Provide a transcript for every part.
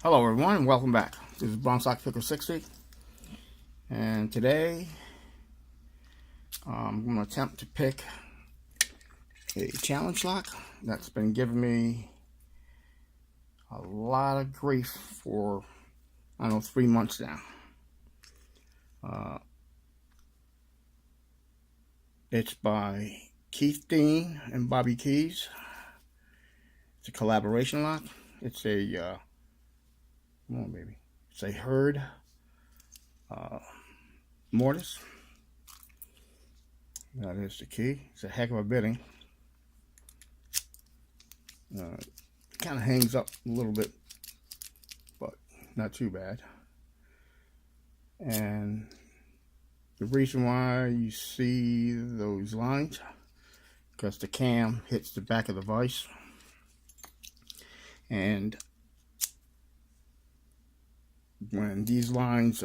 Hello everyone and welcome back. This is Brown Sock Picker 60, and today I'm going to attempt to pick a challenge lock that's been giving me a lot of grief for, I don't know, 3 months now. It's by Keath Dean and Keyz. It's a collaboration lock. It's a come on, baby. It's a Spp'd mortise. That is the key. It's a heck of a bitting. Kind of hangs up a little bit, but not too bad. And the reason why you see those lines, because the cam hits the back of the vise, and when these lines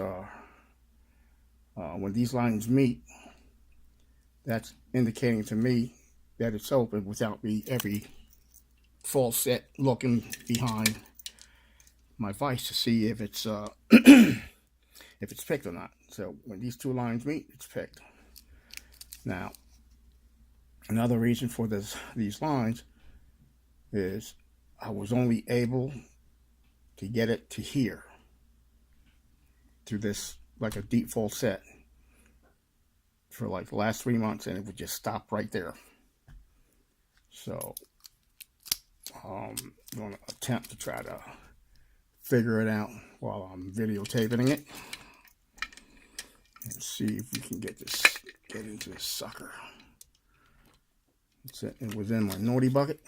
meet, that's indicating to me that it's open without me every full set looking behind my vise to see if it's if it's picked or not. So when these two lines meet, it's picked. Now, another reason for these lines is I was only able to get it to here through this, like a deep full set, for like the last 3 months, and it would just stop right there. So I'm going to attempt to try to figure it out while I'm videotaping it and see if we can get into this sucker. It was in my naughty bucket,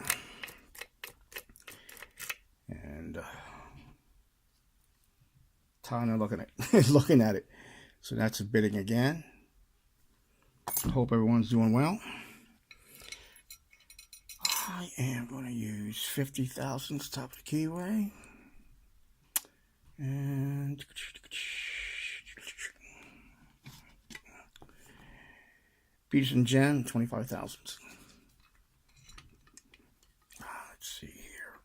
and Tanya looking at it. So that's a bidding again. Hope everyone's doing well. I am going to use 50 thousandths top of the keyway, and Beats and Gem 25 thousandths. Let's see here.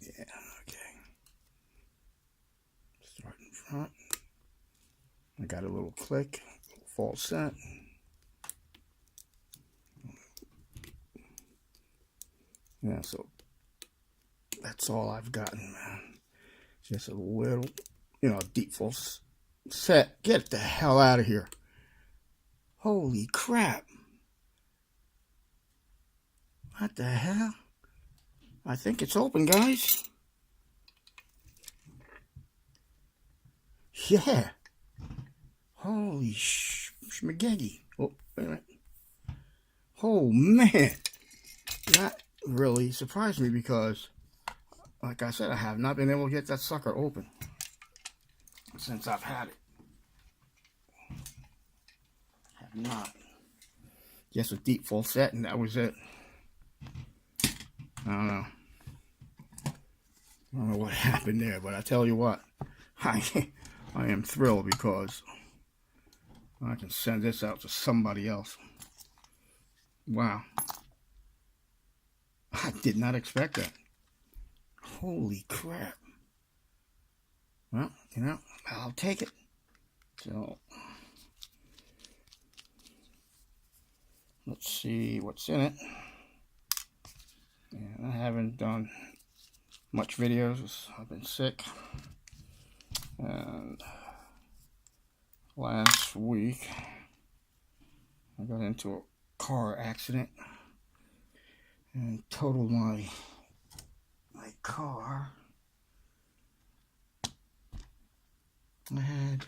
Yeah, okay. Start in front. I got a little click, a little false set. Yeah, so that's all I've gotten, man. Just a little, deep false set. Get the hell out of here. Holy crap. What the hell? I think it's open, guys. Yeah. Holy schmageggy. Oh, wait a minute. Oh, man. That really surprised me because, like I said, I have not been able to get that sucker open since I've had it. Have not. Just a deep full set, and that was it. I don't know what happened there, but I tell you what, I am thrilled because I can send this out to somebody else. Wow. I did not expect that. Holy crap. Well, I'll take it. So, let's see what's in it. And I haven't done much videos. I've been sick. And last week, I got into a car accident and totaled my car. I had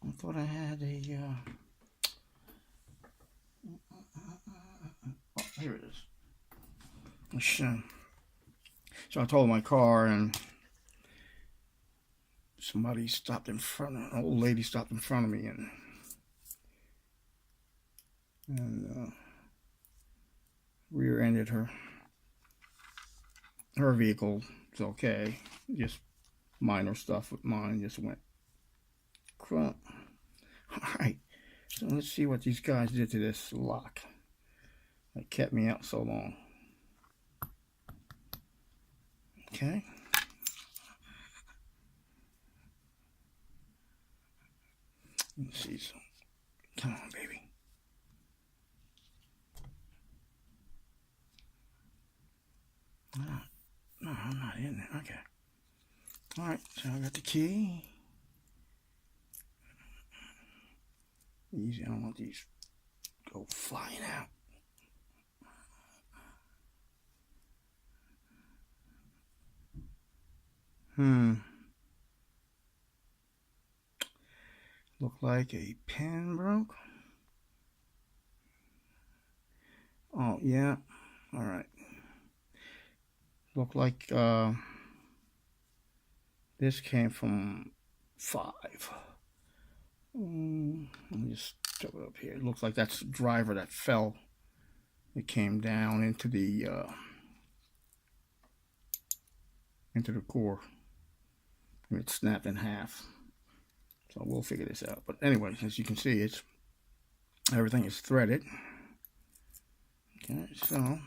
I thought I had a oh, here it is. So I totaled my car, and somebody stopped in front of, an old lady stopped in front of me, and rear-ended her. her vehicle is okay. Just minor stuff with mine just went crap. Alright, so let's see what these guys did to this lock that kept me out so long. Okay. Let's see some. Come on, baby. No, I'm not in there. Okay. Alright, so I got the key. Easy, I don't want these go flying out. Look like a pin broke. Oh, yeah. Alright. Look like this came from 5. Let me just throw it up here. It looks like that's the driver that fell. It came down into the core. And it snapped in half. So we'll figure this out. But anyway, as you can see, everything is threaded. Okay, so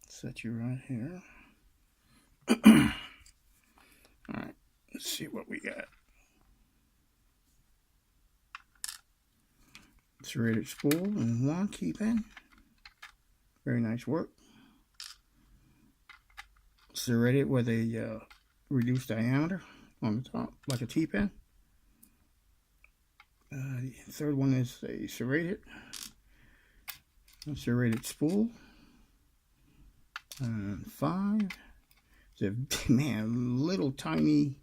set you right here. Alright, let's see what we got. Serrated spool and 1 key-pin. Very nice work. Serrated with a reduced diameter on the top, like a T-pin. The third one is a serrated spool. And 5. It's a little tiny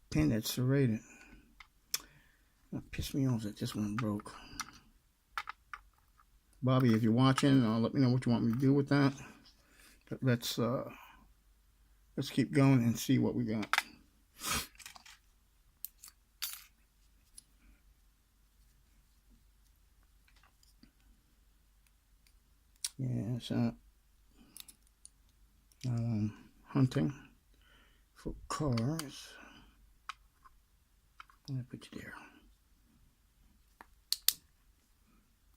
pin that's serrated. That pissed me off that this one broke. Bobby, if you're watching, let me know what you want me to do with that. But let's keep going and see what we got. Yeah, so hunting for cars. I'm gonna put you there.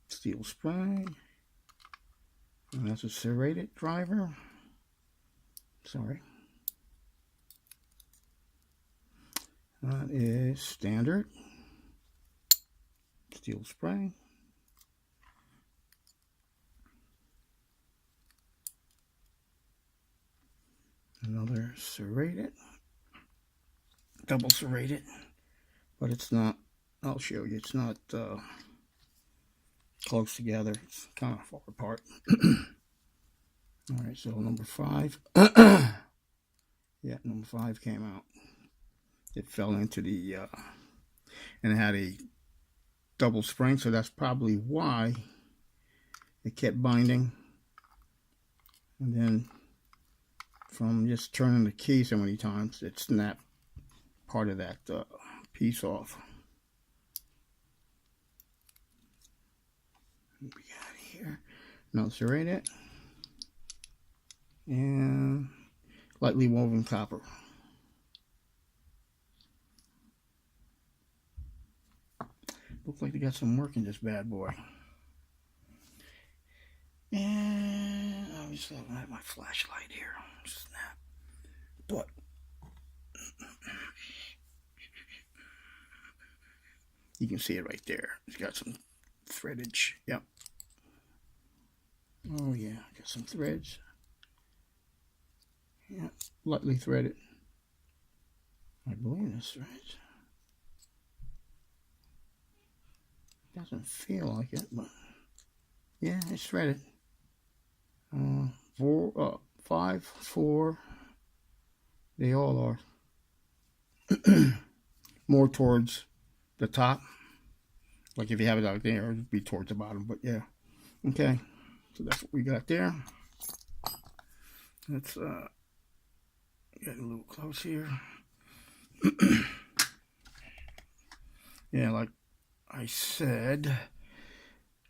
Steel spray. And that's a serrated driver. Sorry. That is standard steel spray. Another serrated, double serrated, but it's not, I'll show you, it's not close together, it's kind of far apart. Alright, so number 5, yeah, number 5 came out. It fell into the, and it had a double spring, so that's probably why it kept binding. And then from just turning the key so many times, it snapped part of that piece off. What we got here? No serrated and lightly woven copper. Looks like they got some work in this bad boy. And obviously I don't have my flashlight here. Snap. But you can see it right there. It's got some threadage. Yep. Oh yeah, got some threads. Yeah, lightly threaded. I believe that's threads. Doesn't feel like it, but yeah, it's threaded. 5, 4. They all are. More towards the top. Like if you have it out there, it'd be towards the bottom. But yeah. Okay. So that's what we got there. Let's get a little close here. Yeah, like I said,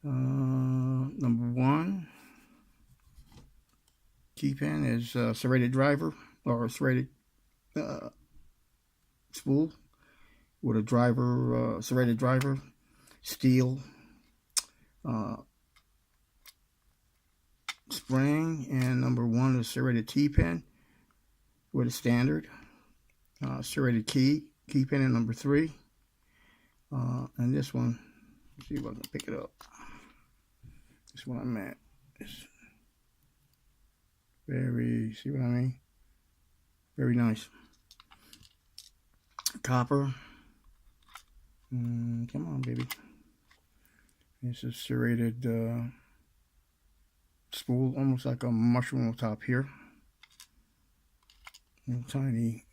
number 1, key pin is serrated driver, or serrated spool with a driver, serrated driver, steel spring, and number 1 is serrated T-pin with a standard serrated key pin in number 3, and this one, let's see if I can pick it up. This one I'm at is very, see what I mean? Very nice. Copper. Come on, baby. This is serrated spool, almost like a mushroom on top here. Little tiny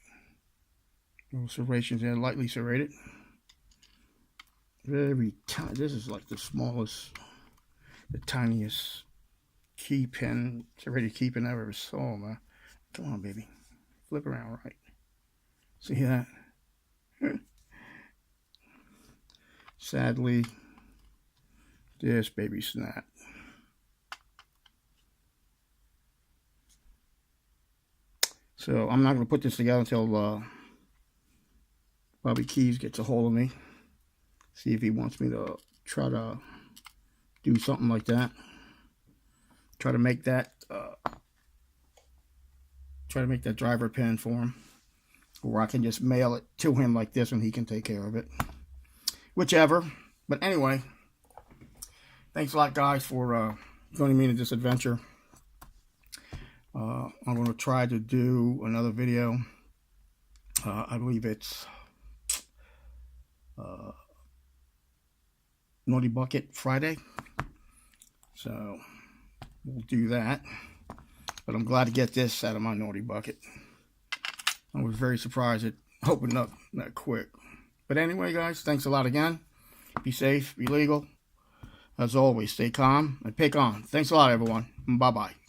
little serrations there, lightly serrated. Very tiny. This is like the smallest, the tiniest key pin, serrated key pin I ever saw, man. Come on, baby. Flip around right. See that? Sadly, this baby snapped. So I'm not going to put this together until probably Keyz gets a hold of me. See if he wants me to try to do something like that. Try to make that driver pin for him, or I can just mail it to him like this and he can take care of it. Whichever. But anyway, thanks a lot, guys, for joining me in this adventure. I'm going to try to do another video. I believe it's Naughty Bucket Friday. So we'll do that. But I'm glad to get this out of my naughty bucket. I was very surprised it opened up that quick. But anyway, guys, thanks a lot again. Be safe, be legal. As always, stay calm and pick on. Thanks a lot, everyone. Bye-bye.